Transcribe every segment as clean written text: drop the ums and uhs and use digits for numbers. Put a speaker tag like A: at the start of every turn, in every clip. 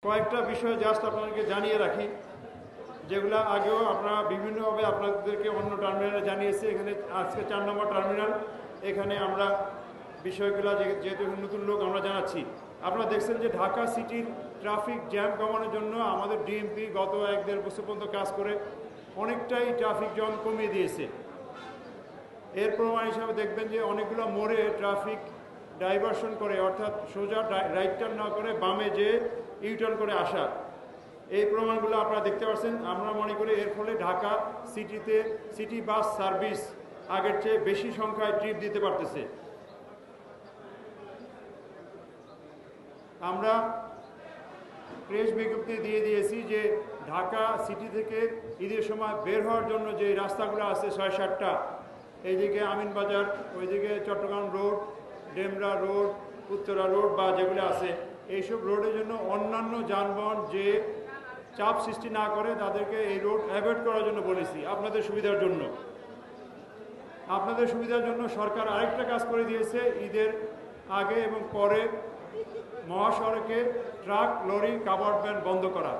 A: কয়েকটা বিষয় জাস্ট আপনাদেরকে জানিয়ে রাখি, যেগুলো আগেও আপনারা বিভিন্নভাবে আপনাদেরকে অন্য টার্মিনালে জানিয়েছি। এখানে আজকে 4 নম্বর টার্মিনাল, এখানে আমরা বিষয়গুলো যেহেতু নতুন লোক আমরা জানাচ্ছি। আপনারা দেখছেন যে ঢাকা সিটির ট্রাফিক জ্যাম কমানোর জন্য আমাদের ডিএমপি গত 1-1.5 বছর পর্যন্ত কাজ করে অনেকটাই ট্রাফিক জ্যাম কমিয়ে দিয়েছে। এর প্রমাণ হিসাবে দেখবেন যে অনেকগুলো মোড়ে ট্রাফিক ডাইভারশন করে, অর্থাৎ সোজা রাইট টার্ন না করে বামে যে ইউটার্ন করে আসা, এই প্রমাণগুলো আপনারা দেখতে পাচ্ছেন। আমরা মনে করি এর ফলে ঢাকা সিটিতে সিটি বাস সার্ভিস আগের চেয়ে বেশি সংখ্যায় ট্রিপ দিতে পারতেছে। আমরা প্রেস বিজ্ঞপ্তি দিয়ে দিয়েছি যে ঢাকা সিটি থেকে ঈদের সময় বের হওয়ার জন্য যে রাস্তাগুলো আছে 6-7টা, এইদিকে আমিনবাজার, ওইদিকে Chittagong road, Demra road, Uttara road বা যেগুলো আছে, এইসব রোডের জন্য অন্যান্য যানবাহন যে চাপ সৃষ্টি না করে তাদেরকে এই রোড অ্যাভয়েড করার জন্য বলেছি। আপনাদের সুবিধার জন্য সরকার আরেকটা কাজ করে দিয়েছে। ঈদের আগে এবং পরে মহাসড়কে ট্রাক লরি কাভার্ড ভ্যান বন্ধ করা,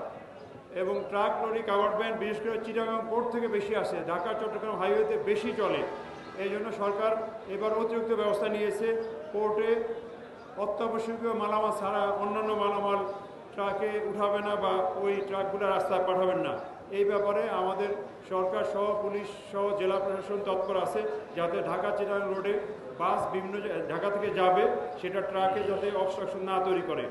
A: এবং ট্রাক লরি কাভার্ড ভ্যান বিশেষ করে চিটাগাং পোর্ট থেকে বেশি আসে, ঢাকা চট্টগ্রাম হাইওয়েতে বেশি চলে। এই জন্য সরকার এবার অতিরিক্ত ব্যবস্থা নিয়েছে। পোর্টে অত্যাবশ্যকীয় মালামাল ছাড়া অন্যান্য মালামাল ট্রাকে উঠাবে না বা ওই ট্রাকগুলো রাস্তায় পাঠাবেন না। এই ব্যাপারে আমাদের সরকার সহ পুলিশ সহ জেলা প্রশাসন তৎপর আছে, যাতে ঢাকা চিটাগাং রোডে বাস বিভিন্ন ঢাকা থেকে যাবে সেটা ট্রাকে যাতে অবস্ট্রাকশন না তৈরি করে।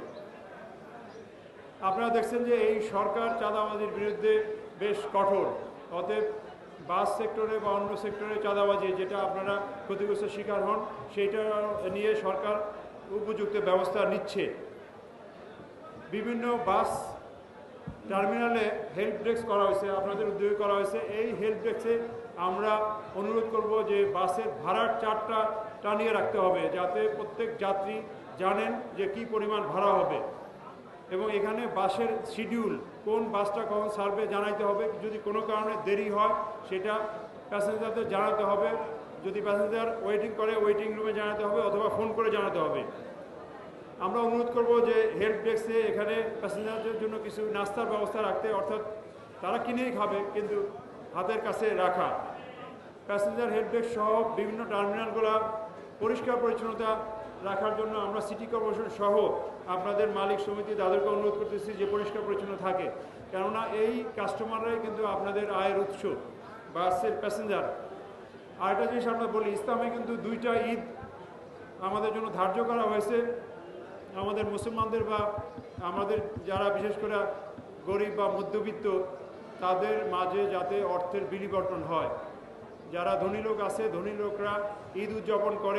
A: আপনারা দেখছেন যে এই সরকার চাঁদাবাজির বিরুদ্ধে বেশ কঠোর। অতএব বাস সেক্টরে বা অন্য সেক্টরে চাঁদাবাজি যেটা আপনারা ক্ষতিগ্রস্তের শিকার হন, সেইটা নিয়ে সরকার উপযুক্ত ব্যবস্থা নিচ্ছে। বিভিন্ন বাস টার্মিনালে হেল্প ডেস্ক করা হয়েছে, আপনাদের উদ্যোগে করা হয়েছে। এই হেল্প ডেস্কে আমরা অনুরোধ করব যে বাসের ভাড়ার চার্টটা টানিয়ে রাখতে হবে, যাতে প্রত্যেক যাত্রী জানেন যে কি পরিমাণ ভাড়া হবে, এবং এখানে বাসের শিডিউল কোন বাসটা কখন ছাড়বে জানাইতে হবে। যদি কোনো কারণে দেরি হয় সেটা প্যাসেঞ্জারদের জানাতে হবে। যদি প্যাসেঞ্জার ওয়েটিং করে ওয়েটিং রুমে জানাতে হবে অথবা ফোন করে জানাতে হবে। আমরা অনুরোধ করব যে হেল্প ডেস্কে এখানে প্যাসেঞ্জারদের জন্য কিছু নাস্তার ব্যবস্থা রাখতে, অর্থাৎ তারা কিনেই খাবে কিন্তু হাতের কাছে রাখা। প্যাসেঞ্জার হেল্প ডেস্ক সহ বিভিন্ন টার্মিনালগুলো পরিষ্কার পরিচ্ছন্নতা রাখার জন্য আমরা সিটি কর্পোরেশন সহ আপনাদের মালিক সমিতি তাদেরকে অনুরোধ করতেছি যে পরিষ্কার পরিচ্ছন্ন থাকে, কেননা এই কাস্টমাররাই কিন্তু আপনাদের আয়ের উৎস, বাসের প্যাসেঞ্জার। আরেকটা জিনিস আমরা বলি, ইসলামে কিন্তু 2টা ঈদ আমাদের জন্য ধার্য করা হয়েছে। আমাদের মুসলমানদের বা আমাদের যারা বিশেষ করে গরিব বা মধ্যবিত্ত তাদের মাঝে যাতে অর্থের বিলিবর্তন হয়। যারা ধনী লোক আছে, ধনী লোকরা ঈদ উদযাপন করে,